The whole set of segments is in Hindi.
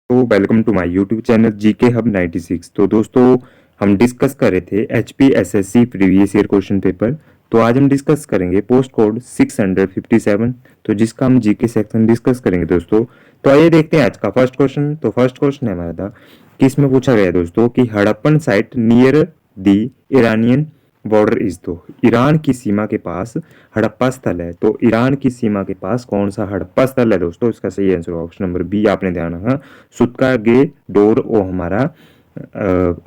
तो welcome to my YouTube channel GK hub 96। तो दोस्तों हम डिस्कस कर रहे थे HP SSC previous year question paper. तो आज हम डिस्कस करेंगे पोस्ट कोड 657, तो जिसका हम जीके सेक्शन डिस्कस करेंगे दोस्तों। तो आइए देखते हैं आज का फर्स्ट क्वेश्चन। तो फर्स्ट क्वेश्चन है हमारा था कि इसमें पूछा गया है दोस्तों कि Harappan site near the Iranian border is. तो ईरान की सीमा के पास हड़प्पा स्थल है। तो ईरान की सीमा के पास कौन सा हड़प्पा स्थल है दोस्तों? इसका सही आंसर ऑप्शन नंबर बी आपने ध्यान रखना, सुत्का गे डोर वो हमारा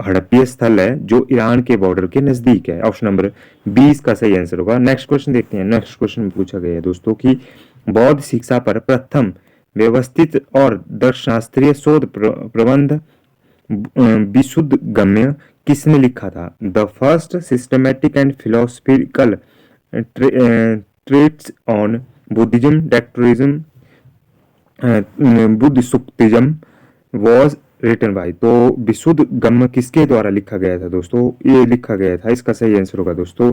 हड़प्पीय स्थल है जो ईरान के बॉर्डर के नजदीक है। ऑप्शन नंबर बी इसका सही आंसर होगा। नेक्स्ट क्वेश्चन देखते हैं। नेक्स्ट क्वेश्चन में पूछा गया है दोस्तों कि बौद्ध शिक्षा पर प्रथम व्यवस्थित और दर्शनास्त्रीय शोध प्रबंध विशुद्ध गम्य किसने लिखा था? The first systematic and philosophical traits on Buddhism डेक्टोरिज्म बुद्ध सुक्तिज्म वॉज रिटन बाय। तो विशुद्ध गम्य किसके द्वारा लिखा गया था दोस्तों? ये लिखा गया था, इसका सही आंसर होगा दोस्तों,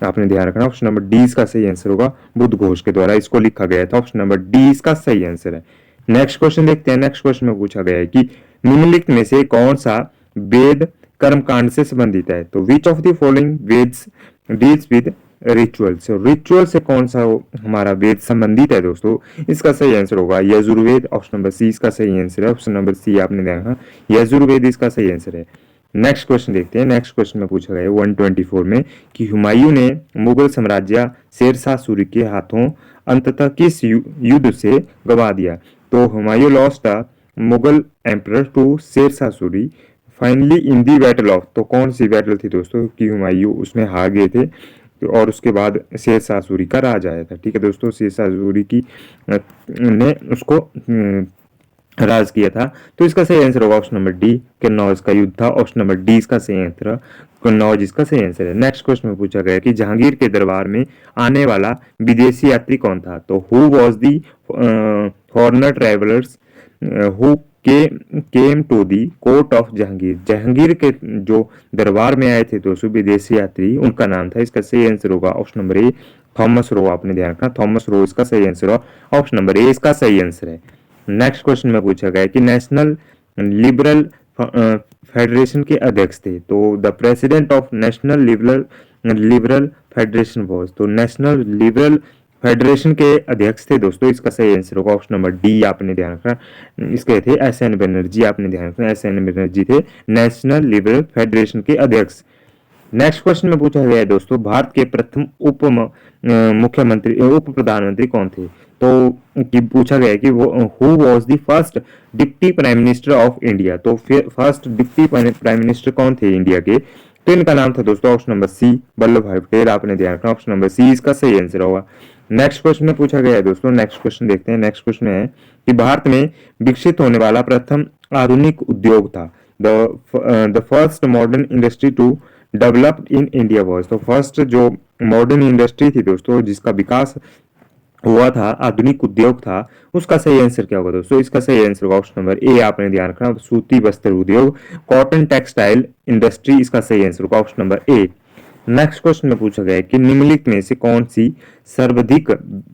आपने ध्यान रखना ऑप्शन नंबर डी इसका सही आंसर होगा, बुद्ध घोष के द्वारा इसको लिखा गया था। ऑप्शन नंबर डी इसका सही आंसर है। नेक्स्ट क्वेश्चन देखते हैं। नेक्स्ट क्वेश्चन में पूछा गया है कि निम्नलिखित में से कौन सा वेद कर्मकांड से संबंधित है? तो which of the following Vedas deals with ritual. से रिचुअल से कौन सा हमारा वेद संबंधित है दोस्तों? इसका सही आंसर होगा यजुर्वेद। ऑप्शन नंबर सी इसका सही आंसर है। ऑप्शन नंबर सी आपने देखा, यजुर्वेद इसका सही आंसर है। नेक्स्ट क्वेश्चन देखते हैं। नेक्स्ट क्वेश्चन में पूछा गया है 124 में कि हुमायूं ने मुगल साम्राज्य शेरशाह सूरी के हाथों अंततः किस युद्ध से गवा दिया? तो Humayun lost a Mughal emperor to Sher Shah Suri finally in the battle of. तो कौन सी बैटल थी दोस्तों कि हुमायूं उसमें हार गए थे और उसके बाद शेरशाह सूरी का राज आया था। ठीक है दोस्तों, शेरशाह सूरी की ने उसको राज किया था। तो इसका सही आंसर होगा ऑप्शन नंबर डी, कन्नौज का युद्ध था। ऑप्शन नंबर डी इसका सही आंसर है, कन्नौज इसका सही आंसर है। नेक्स्ट क्वेश्चन में पूछा गया कि जहांगीर के दरबार में आने वाला विदेशी यात्री कौन था? तो who was the foreigner travellers who came to the court of Jahangir. Jahangir के जो दरबार में आए थे दोस्तों विदेशी यात्री, उनका नाम था। इसका सही आंसर होगा ऑप्शन नंबर ए, थॉमस रो। आपने ध्यान रखना, थॉमस रो इसका सही आंसर होगा। ऑप्शन नंबर ए इसका सही आंसर है। नेक्स्ट क्वेश्चन में पूछा गया कि नेशनल लिबरल फेडरेशन के अध्यक्ष थे। तो the president of national liberal federation was. तो नेशनल लिबरल फेडरेशन के अध्यक्ष थे दोस्तों, इसका सही आंसर होगा ऑप्शन नंबर डी आपने ध्यान रखना। इसके थे एस एन बनर्जी। आपने ध्यान रखना, एस एन बनर्जी थे नेशनल लिबरल फेडरेशन के अध्यक्ष। नेक्स्ट क्वेश्चन में पूछा गया है दोस्तों भारत के प्रथम मुख्यमंत्री उप प्रधानमंत्री कौन थे? तो कि पूछा गया है कि वो who was the first deputy prime minister of India. तो फर्स्ट डिप्टी प्राइम मिनिस्टर कौन थे इंडिया के? तो इनका नाम था दोस्तों ऑप्शन नंबर सी, वल्लभ भाई पटेल। आपने ध्यान रखना, ऑप्शन नंबर सी इसका सही आंसर होगा। नेक्स्ट क्वेश्चन में पूछा गया है दोस्तों। नेक्स्ट क्वेश्चन देखते हैं। नेक्स्ट क्वेश्चन है कि भारत में विकसित होने वाला प्रथम आधुनिक उद्योग था। The first modern industry to developed in India was. तो फर्स्ट जो मॉडर्न इंडस्ट्री थी दोस्तों जिसका विकास हुआ था, आधुनिक उद्योग था, उसका सही आंसर क्या होगा दोस्तों? इसका सही आंसर होगा ऑप्शन नंबर ए। आपने ध्यान रखना, सूती वस्त्र उद्योग, कॉटन टेक्सटाइल इंडस्ट्री, इसका सही आंसर होगा ऑप्शन नंबर ए। नेक्स्ट क्वेश्चन में पूछा गया है कि निम्नलिखित में से कौन सी सर्वाधिक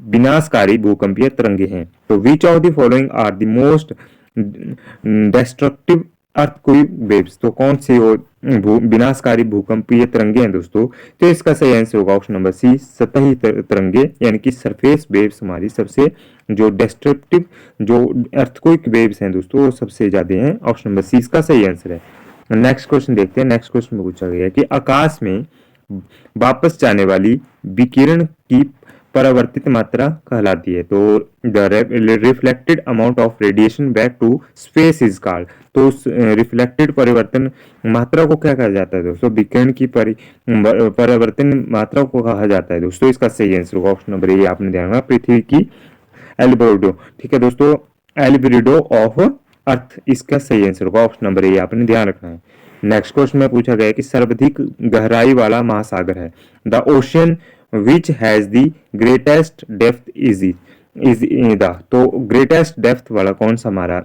विनाशकारी भूकंपीय तरंगे हैं? तो which of the following are the most destructive earthquake waves. तो कौन सी विनाशकारी भूकंपीय तरंगे हैं दोस्तों? तो इसका सही आंसर होगा ऑप्शन नंबर सी, सतही तरंगे, यानी कि सरफेस वेव्स हमारी सबसे जो डिस्ट्रक्टिव जो अर्थक्वेक वेव्स हैं दोस्तों वो सबसे ज्यादा हैं। ऑप्शन नंबर सी इसका सही आंसर है। नेक्स्ट क्वेश्चन देखते हैं। नेक्स्ट क्वेश्चन में पूछा गया है कि आकाश में वापस जाने वाली विकिरण की परावर्तित मात्रा कहलाती है। तो the reflected amount of radiation back to space is called. तो उस रिफ्लेक्टेड परिवर्तन मात्रा को क्या कहा जाता है दोस्तों? विकिरण की परिवर्तन मात्रा को कहा जाता है दोस्तों, इसका सही आंसर होगा ऑप्शन नंबर ए। आपने ध्यान रखना, पृथ्वी की एल्बेडो। ठीक है दोस्तों, एल्बेडो ऑफ अर्थ, इसका सही आंसर होगा ऑप्शन नंबर ए। आपने ध्यान रखना है। नेक्स्ट क्वेश्चन में पूछा गया है कि सर्वाधिक गहराई वाला महासागर है। The ocean which has the greatest depth is the. तो ग्रेटेस्ट डेप्थ वाला कौन सा हमारा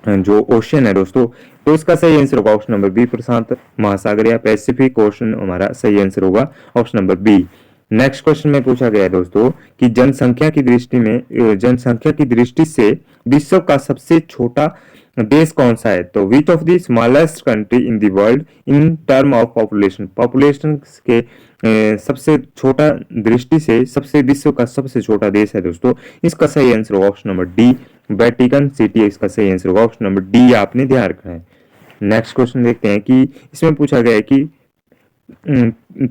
जो ओशियन है दोस्तों? तो इसका सही आंसर होगा ऑप्शन नंबर बी, प्रशांत महासागर या पैसिफिक ओशन हमारा सही आंसर होगा option number B. Next question में पूछा गया है दोस्तों कि जनसंख्या की दृष्टि से विश्व का सबसे छोटा देश कौन सा है? तो which of the smallest country in the world in term of population, population के सबसे छोटा दृष्टि से सबसे विश्व का सबसे छोटा देश है दोस्तों। इसका सही आंसर होगा option number D, Vatican city. इसका सही आंसर होगा ऑप्शन नंबर डी, आपने ध्यान रखना है। नेक्स्ट क्वेश्चन देखते हैं कि इसमें पूछा गया है कि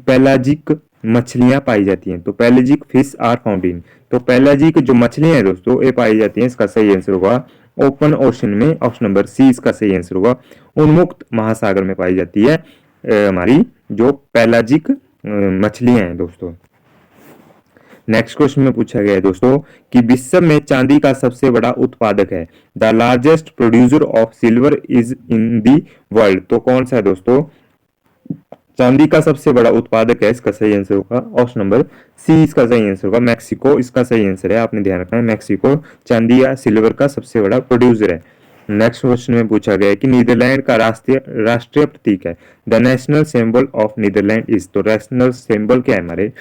पेलाजिक मछलियां पाई जाती हैं, तो pelagic fish are found in, तो पेलाजिक जो मछलियां हैं दोस्तों ये पाई जाती हैं, इसका सही आंसर होगा ओपन ओशन में, ऑप्शन नंबर सी इसका सही आंसर होगा। उन्मुक्त महासागर में पाई जाती है हमारी जो पेलाजिक मछलियां हैं दोस्तों। नेक्स्ट क्वेश्चन में पूछा गया है दोस्तों कि विश्व में चांदी का सबसे बड़ा उत्पादक है, the largest producer of silver is in the world, तो कौन सा है दोस्तों? चांदी का सबसे बड़ा उत्पादक है, इसका सही आंसर होगा ऑप्शन नंबर सी, इसका सही आंसर होगा मैक्सिको। इसका सही आंसर है, आपने ध्यान रखना है, मैक्सिको चांदी या सिल्वर का सबसे बड़ा प्रोड्यूसर है। नेक्स्ट क्वेश्चन में पूछा गया है कि नीदरलैंड का राष्ट्रीय प्रतीक है, the national symbol of Netherland is, तो नेशनल सिंबल क्या है हमारे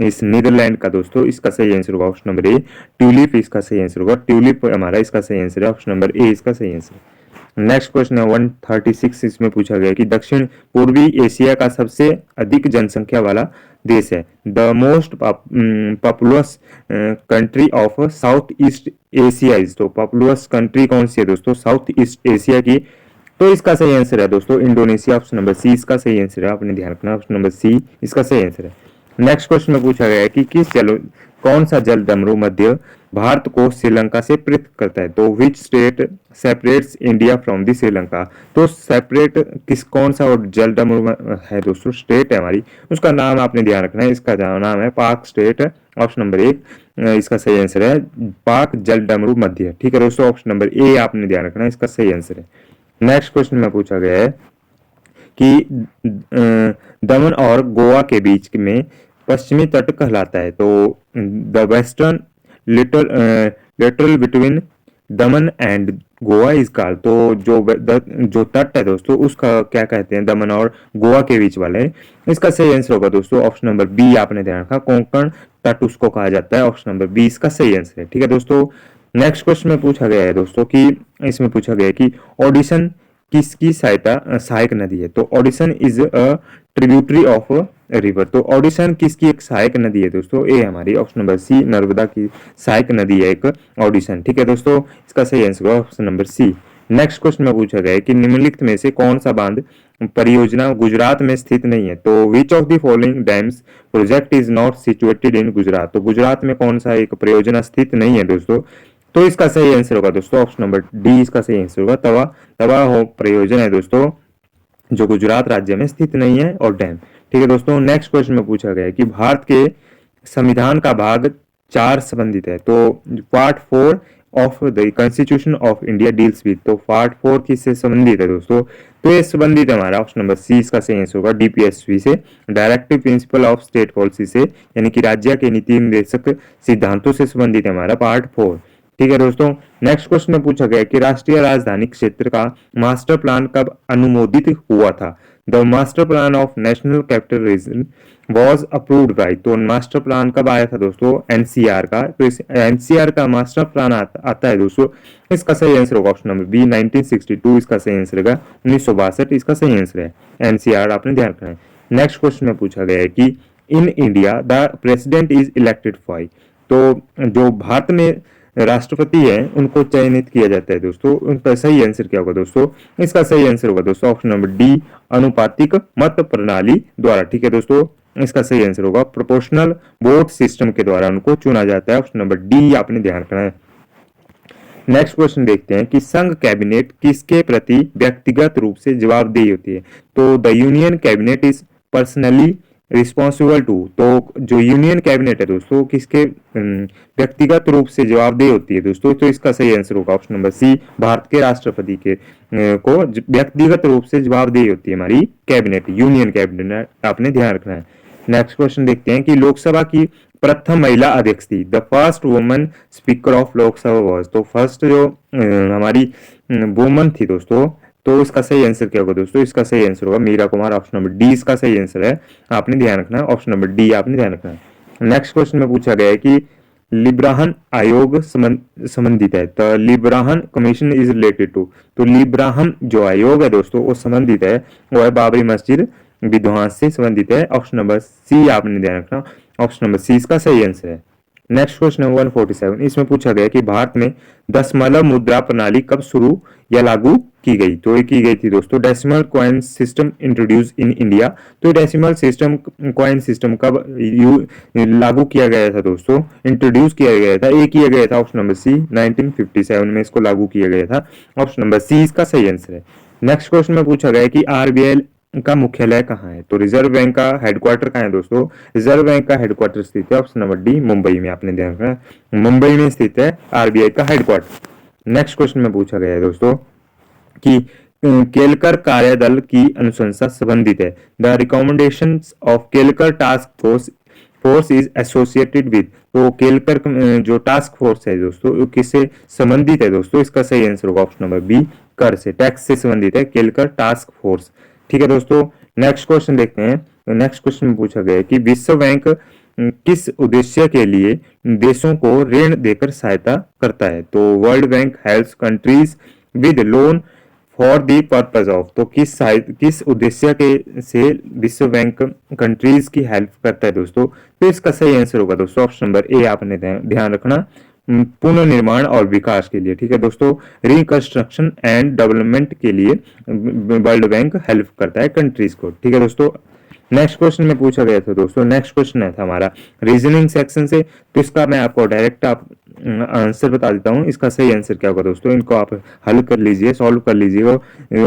इस नीदरलैंड का दोस्तों? इसका सही आंसर होगा ऑप्शन नंबर ए, ट्यूलिप। इसका सही आंसर होगा ट्यूलिप हमारा, इसका सही आंसर है ऑप्शन नंबर ए, इसका सही आंसर। नेक्स्ट क्वेश्चन है 136, इसमें पूछा गया कि दक्षिण पूर्वी एशिया का सबसे अधिक जनसंख्या वाला देश है, the most populous country of south east Asia is, तो पॉपुलस कंट्री कौन सी है दोस्तों साउथ ईस्ट एशिया की? तो इसका सही आंसर है दोस्तों इंडोनेशिया, ऑप्शन नंबर सी इसका सही आंसर है, आपने ध्यान रखना ऑप्शन नंबर सी इसका सही आंसर है। नेक्स्ट क्वेश्चन में पूछा गया है कि कौन सा जल डमरू मध्य भारत को श्रीलंका से पृथक करता है, तो which state separates India from the Sri Lanka, तो सेपरेट कौन सा और जल डमरू है दोस्तों स्टेट है हमारी, उसका नाम आपने ध्यान रखना है, इसका नाम है पाक स्टेट, ऑप्शन नंबर एक इसका सही आंसर है पाक जल डमरू मध्य। ठीक है दोस्तों, ऑप्शन नंबर ए आपने ध्यान रखना है, इसका सही आंसर है। नेक्स्ट क्वेश्चन में पूछा गया है कि दमन और गोवा के बीच में पश्चिमी तट कहलाता है, तो the western literal between Daman and Goa is called, तो जो तट है दोस्तों उसका क्या कहते हैं, दमन और गोवा के बीच वाले, इसका सही आंसर होगा दोस्तों ऑप्शन नंबर बी, आपने ध्यान रखा कोंकण तट उसको कहा जाता है, ऑप्शन नंबर बी इसका सही आंसर है। ठीक है दोस्तों, नेक्स्ट क्वेश्चन में पूछा गया है दोस्तों कि इसमें पूछा गया है कि ऑडिशन किसकी सहायक नदी है, तो audition is a tributary of river, तो ऑडिशन किसकी एक सहायक नदी है दोस्तों? ए हमारी ऑप्शन नंबर सी नर्मदा की सहायक नदी है एक ऑडिशन। ठीक है दोस्तों, इसका सही आंसर होगा option number C. Next question में पूछा गया है कि निम्नलिखित में से कौन सा बांध परियोजना गुजरात में स्थित नहीं है, तो which of the following dams project is not situated in Gujarat, तो गुजरात में कौन सा एक परियोजना स्थित नहीं है दोस्तों? तो इसका सही आंसर होगा दोस्तों ऑप्शन नंबर डी, इसका सही आंसर होगा तवा हो परियोजना है दोस्तों जो गुजरात राज्य में स्थित नहीं है और डैम। ठीक है दोस्तों, नेक्स्ट क्वेश्चन में पूछा गया है कि भारत के संविधान का भाग 4 संबंधित है, तो part 4 of the constitution of India deals with, तो पार्ट 4 किससे संबंधित है दोस्तों? तो ये संबंधित हमारा ऑप्शन नंबर सी इसका सही आंसर होगा डीपीएसपी से, directive principle of state policy से, यानी कि राज्य के नीति निर्देशक सिद्धांतों से संबंधित है हमारा पार्ट 4। ठीक है दोस्तों, नेक्स्ट क्वेश्चन में पूछा गया कि राष्ट्रीय राजधानी क्षेत्र का मास्टर प्लान कब अनुमोदित हुआ था, the master plan of national capital region was approved by, तो मास्टर प्लान कब आया था दोस्तों? एनसीआर का, तो इस एनसीआर का मास्टर प्लान आता है दोस्तों, इसका सही आंसर होगा ऑप्शन नंबर बी 1962, इसका सही आंसर होगा 1962, इसका सही आंसर है एनसीआर, आपने ध्यान रखना है। नेक्स्ट क्वेश्चन में पूछा गया है कि in India the president is elected by, तो जो भारत में राष्ट्रपति है उनको चयनित किया जाता है दोस्तों, उनका सही आंसर क्या होगा दोस्तों? इसका सही आंसर होगा दोस्तों ऑप्शन नंबर डी अनुपातिक मत प्रणाली द्वारा। ठीक है दोस्तों, इसका सही आंसर होगा प्रोपोर्शनल वोट सिस्टम के द्वारा उनको चुना जाता है, ऑप्शन नंबर डी आपने ध्यान रखना है। नेक्स्ट क्वेश्चन देखते हैं कि संघ कैबिनेट किसके प्रति व्यक्तिगत रूप से जवाबदेही होती है, तो the union cabinet is personally responsible to, तो जो यूनियन कैबिनेट है दोस्तों किसके व्यक्तिगत रूप से जवाबदेही होती है दोस्तों? तो इसका सही आंसर होगा ऑप्शन नंबर सी भारत के राष्ट्रपति के को व्यक्तिगत रूप से जवाबदेही होती है हमारी कैबिनेट, यूनियन कैबिनेट, आपने ध्यान रखना है। नेक्स्ट क्वेश्चन देखते हैं कि लोकसभा की प्रथम महिला अध्यक्ष थी, the first woman speaker of Lok Sabha was, तो फर्स्ट जो हमारी वुमन थी दोस्तों तो इसका सही आंसर क्या होगा दोस्तों? इसका सही आंसर होगा Meera Kumar, option number D इसका सही आंसर है। आपने ध्यान रखना है, ऑप्शन नंबर डी आपने ध्यान रखना है। नेक्स्ट क्वेश्चन में पूछा गया है कि लिब्राहन आयोग संबंधित है, तो Liberhan commission is related to, तो लिब्राहन जो आयोग है दोस्तों वो संबंधित है, वो है बाबरी मस्जिद विध्वंस से संबंधित है। ऑप्शन नंबर सी आपने ध्यान रखना, ऑप्शन नंबर सी इसका सही आंसर है। नेक्स्ट क्वेश्चन है 147, इसमें पूछा गया कि भारत में दशमलव मुद्रा प्रणाली कब शुरू या लागू की गई? तो ये की गई थी दोस्तों decimal coin system introduce in India. तो डेसिमल सिस्टम कॉइन सिस्टम कब लागू किया गया था दोस्तों? इंट्रोड्यूस किया गया था, ये किया गया था ऑप्शन नंबर सी 1957 में इसको लागू किया गया था। ऑप्शन नंबर सी इसका सही आंसर है। नेक्स्ट क्वेश्चन में पूछा गया कि आरबीआई का मुख्यालय कहाँ है? तो रिजर्व बैंक का हेडक्वार्टर कहाँ है दोस्तों? रिजर्व बैंक का हेडक्वार्टर स्थित है ऑप्शन नंबर डी मुंबई में, आपने ध्यान रखना मुंबई में स्थित है आरबीआई का हेडक्वार्टर। नेक्स्ट क्वेश्चन में पूछा गया है दोस्तों कि केलकर कार्यदल की अनुशंसा संबंधित है। The recommendations of Kelkar task force is associated with, तो केलकर जो टास्क फोर्स है दोस्तों वो किससे संबंधित है दोस्तों? इसका सही आंसर होगा ऑप्शन नंबर बी कर से, टैक्स से संबंधित है केलकर टास्क फोर्स। ठीक है दोस्तों, नेक्स्ट क्वेश्चन देखते हैं। नेक्स्ट क्वेश्चन में पूछा गया है कि विश्व बैंक किस उद्देश्य के लिए देशों को ऋण देकर सहायता करता है? तो world bank helps countries with loan for the purpose of, तो किस उद्देश्य के से विश्व बैंक कंट्रीज की हेल्प करता है दोस्तों? तो इसका सही आंसर होगा दोस्तों ऑप्शन नंबर ए, आपने ध्यान रखना पुनर्निर्माण और विकास के लिए। ठीक है दोस्तों, रिकंस्ट्रक्शन एंड डेवलपमेंट के लिए वर्ल्ड बैंक हेल्प करता है कंट्रीज को। ठीक है दोस्तों, नेक्स्ट क्वेश्चन में पूछा गया था दोस्तों, नेक्स्ट क्वेश्चन है था हमारा रीजनिंग सेक्शन से, तो इसका मैं आपको डायरेक्ट आंसर बता देता हूँ। इसका सही आंसर क्या होगा दोस्तों? इनको आप हल कर लीजिए, सॉल्व कर लीजिएगा,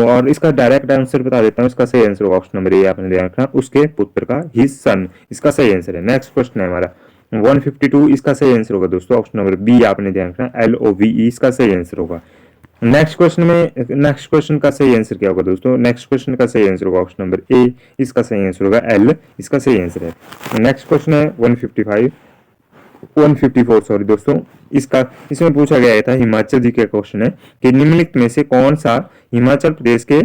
और इसका डायरेक्ट आंसर बता देता हूँ। इसका सही आंसर होगा ऑप्शन नंबर ए, आपने ध्यान रखना उसके पुत्र का ही सन, इसका सही आंसर है। नेक्स्ट क्वेश्चन है हमारा 152, इसका सही आंसर होगा दोस्तों ऑप्शन नंबर बी, आपने ध्यान रखना LOVE इसका सही आंसर होगा। नेक्स्ट क्वेश्चन का सही आंसर क्या होगा दोस्तों? नेक्स्ट क्वेश्चन का सही आंसर होगा ऑप्शन नंबर ए, इसका सही आंसर होगा L, इसका सही आंसर है। नेक्स्ट क्वेश्चन है 154 सॉरी दोस्तों, इसमें पूछा गया था हिमाचल जी का क्वेश्चन है कि निम्नलिखित में से कौन सा हिमाचल प्रदेश के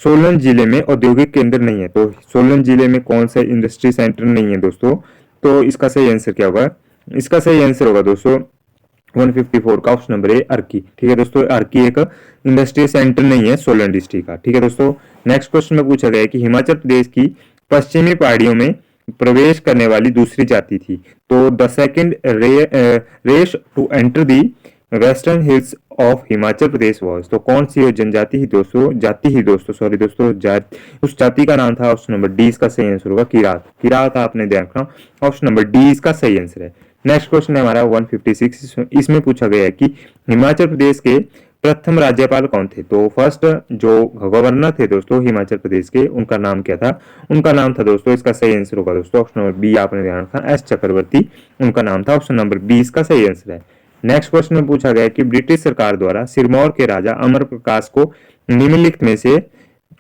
सोलन जिले में औद्योगिक केंद्र नहीं है? तो सोलन जिले में कौन सा इंडस्ट्री सेंटर नहीं है दोस्तों? तो इसका सही आंसर क्या होगा? इसका सही आंसर होगा दोस्तों 154 का ऑप्शन नंबर ए अर्की। ठीक है दोस्तों, अर्की एक इंडस्ट्रियल सेंटर नहीं है सोलन डिस्ट्रिक्ट का। ठीक है दोस्तों, नेक्स्ट क्वेश्चन में पूछा गया है कि हिमाचल प्रदेश की पश्चिमी पहाड़ियों में प्रवेश करने वाली दूसरी जाति थी। तो the second race to enter the western hills of Himachal Pradesh was, तो कौन सी जनजाति ही दोस्तों सॉरी दोस्तों उस जाति का नाम था ऑप्शन नंबर डी, इसका सही आंसर होगा किरात, आपने ध्यान रखना ऑप्शन नंबर डी इसका सही आंसर है। नेक्स्ट क्वेश्चन है हमारा 156, इसमें पूछा गया है कि हिमाचल प्रदेश के प्रथम राज्यपाल कौन थे? तो फर्स्ट जो गवर्नर थे दोस्तों हिमाचल प्रदेश के, उनका नाम क्या था? उनका नाम था दोस्तों, इसका सही आंसर होगा दोस्तों ऑप्शन नंबर बी, आपने ध्यान रखा S चक्रवर्ती उनका नाम था, ऑप्शन नंबर बी इसका सही आंसर है। नेक्स्ट क्वेश्चन में पूछा गया कि ब्रिटिश सरकार द्वारा सिरमौर के राजा अमर प्रकाश को निम्नलिखित में से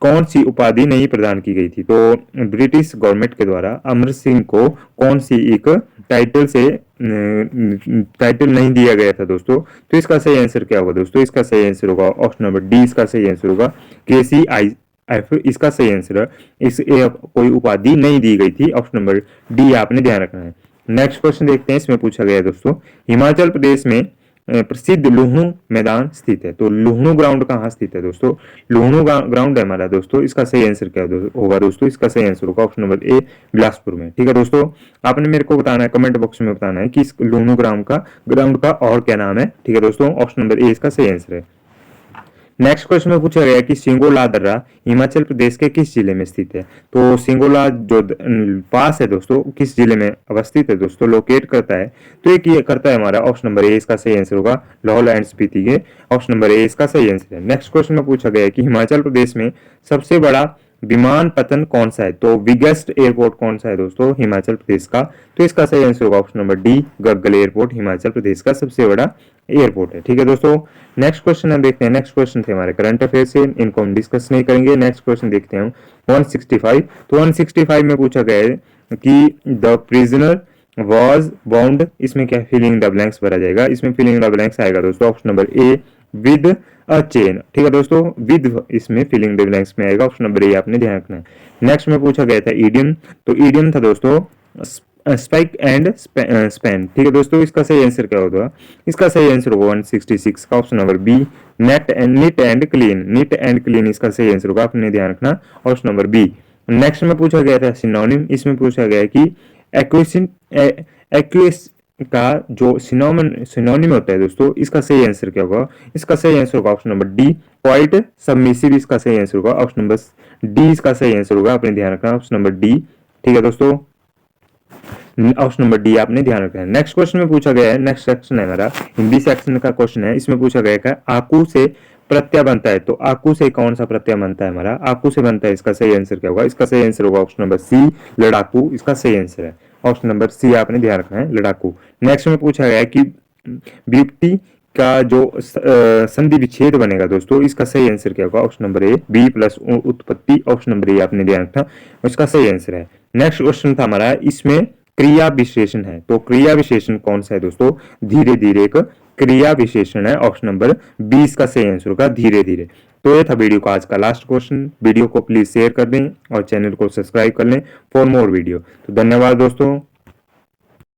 कौन सी उपाधि नहीं प्रदान की गई थी? तो ब्रिटिश गवर्नमेंट के द्वारा अमर सिंह को कौन सी एक टाइटल नहीं दिया गया था दोस्तों? तो इसका सही आंसर क्या होगा दोस्तों? इसका सही आंसर होगा ऑप्शन नंबर डी, इसका सही आंसर होगा KCIF, इसका सही आंसर है। कोई उपाधि नहीं दी गई थी, ऑप्शन नंबर डी आपने ध्यान रखना है। नेक्स्ट क्वेश्चन देखते हैं, इसमें पूछा गया है दोस्तों हिमाचल प्रदेश में प्रसिद्ध लुहणु मैदान स्थित है। तो लुहणु ग्राउंड कहाँ स्थित है दोस्तों? लुहणु ग्राउंड है हमारा दोस्तों, इसका सही आंसर क्या होगा दोस्तों? इसका सही आंसर होगा ऑप्शन नंबर ए बिलासपुर में। ठीक है दोस्तों, आपने मेरे को बताना है, कमेंट बॉक्स में बताना है कि इस लुहणु ग्राउंड का और क्या नाम है। ठीक है दोस्तों, ऑप्शन नंबर ए इसका सही आंसर है। नेक्स्ट क्वेश्चन में पूछा गया कि सिंगोला दर्रा हिमाचल प्रदेश के किस जिले में स्थित है? तो सिंगोला जो पास है दोस्तों किस जिले में अवस्थित है दोस्तों, लोकेट करता है? तो ये करता है हमारा ऑप्शन नंबर ए, इसका सही आंसर होगा लाहौल एंड स्पीति के, ऑप्शन नंबर ए इसका सही आंसर है। नेक्स्ट क्वेश्चन में पूछा गया है कि हिमाचल प्रदेश में सबसे बड़ा विमानपत्तन कौन सा है? तो बिगेस्ट एयरपोर्ट कौन सा है दोस्तों हिमाचल प्रदेश का? तो इसका सही आंसर होगा option number D, Gaggal airport Himachal Pradesh का सबसे बड़ा एयरपोर्ट है। ठीक है दोस्तों, नेक्स्ट क्वेश्चन हम देखते हैं। नेक्स्ट क्वेश्चन थे हमारे करंट अफेयर से, इनको हम डिस्कस नहीं करेंगे। नेक्स्ट क्वेश्चन देखते हैं 165। तो 165 में पूछा गया है कि द प्रिजनर वॉज बाउंड, इसमें क्या फिलिंग द ब्लैंक्स भरा जाएगा? इसमें फिलिंग द ब्लैंक्स आएगा दोस्तों option number A with a chain. ठीक है दोस्तों, विद इसमें फिलिंग द ब्लैंक्स में आएगा, ऑप्शन नंबर ए आपने ध्यान रखना है। नेक्स्ट में पूछा गया था ईडियम, तो ईडियम था दोस्तों स्पाइक एंड स्पैन। ठीक है दोस्तों, इसका सही आंसर क्या होगा? इसका सही आंसर होगा 166 का option number B, net and neat and clean. Neat and clean इसका सही आंसर होगा, आपने ध्यान रखना, ऑप्शन नंबर बी। नेक्स्ट में पूछा गया था सिनोनिम, इसमें पूछा गया है कि एक्वेशन एक्वेस का जो सिनोनिम होता है दोस्तों, इसका सही आंसर क्या होगा? इसका सही आंसर होगा option number D, quite submissive इसका सही आंसर होगा, ऑप्शन नंबर डी इसका सही आंसर होगा, आपने ध्यान रखना, ऑप्शन नंबर डी। ठीक है दोस्तों, ऑप्शन नंबर डी आपने ध्यान रखना है। नेक्स्ट क्वेश्चन में पूछा गया है, नेक्स्ट सेक्शन है हमारा हिंदी सेक्शन का क्वेश्चन है, इसमें पूछा गया है आकू से प्रत्यय बनता है, तो आकू से कौन सा प्रत्यय बनता है? हमारा आकू से बनता है, इसका सही आंसर क्या होगा? इसका सही आंसर होगा ऑप्शन नंबर सी, लड़ाकू इसका सही आंसर है, ऑप्शन नंबर सी आपने ध्यान रखना है, लड़ाकू। नेक्स्ट में पूछा गया है कि विभक्ति का जो संधि विच्छेद बनेगा दोस्तों, इसका सही आंसर क्या होगा? Option number A, B plus उत्पत्ति, ऑप्शन नंबर ए आपने ध्यान रखना, उसका सही आंसर है। नेक्स्ट क्वेश्चन था हमारा, इसमें क्रिया विशेषण है, तो क्रिया विशेषण कौन सा है दोस्तों? धीरे धीरे एक क्रिया विशेषण है, ऑप्शन नंबर 20 का सही आंसर होगा, धीरे धीरे। तो ये था वीडियो का आज का लास्ट क्वेश्चन। वीडियो को प्लीज शेयर कर दें और चैनल को सब्सक्राइब कर लें फॉर मोर वीडियो। तो धन्यवाद दोस्तों।